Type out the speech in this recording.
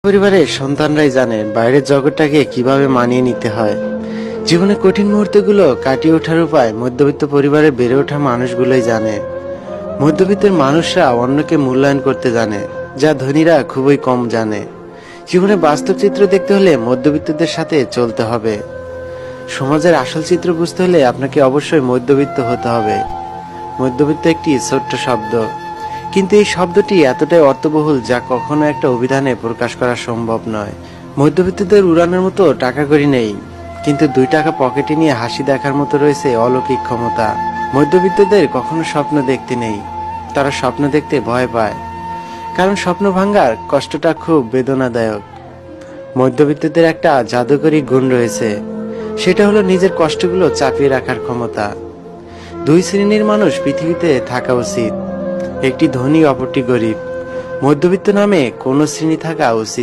পরিবারের সন্তানরাই জানে বাইরের জগৎটাকে কিভাবে মানিয়ে নিতে হয়। জীবনে কঠিন মুহূর্তগুলো কাটিয়ে ওঠার উপায় মধ্যবিত্ত পরিবারে বেড়ে ওঠা মানুষগুলোই জানে। মধ্যবিত্তের মানুষরা অন্যকে মূল্যায়ন করতে জানে, যা ধনীরা খুবই কম জানে। জীবনে বাস্তব চিত্র দেখতে হলে মধ্যবিত্তদের সাথে চলতে হবে। সমাজের আসল চিত্র বুঝতে হলে আপনাকে অবশ্যই মধ্যবিত্ত হতে হবে। মধ্যবিত্ত একটি ছোট্ট শব্দ, কিন্তু এই শব্দটি এতটাই অর্থবহুল যা কখনো একটা অভিধানে প্রকাশ করা সম্ভব নয়। মধ্যবিত্তদের উড়ানোর মতো টাকা কড়ি নেই, কিন্তু 2 টাকা পকেটে নিয়ে হাসি দেখার মতো রয়েছে অলৌকিক ক্ষমতা। মধ্যবিত্তদের কখনো স্বপ্ন দেখতে নেই, তারা স্বপ্ন দেখতে ভয় পায়, কারণ স্বপ্ন ভাঙার কষ্টটা খুব বেদনাদায়ক। মধ্যবিত্তদের একটা জাদুকরী গুণ রয়েছে, সেটা হলো নিজের কষ্টগুলো চাপিয়ে রাখার ক্ষমতা। 2 শ্রেণীর মানুষ পৃথিবীতে থাকা উচিত, একটি ধনী অপরটি গরিব। মধ্যবিত্ত নামে কোনো শ্রেণী থাকা উচিত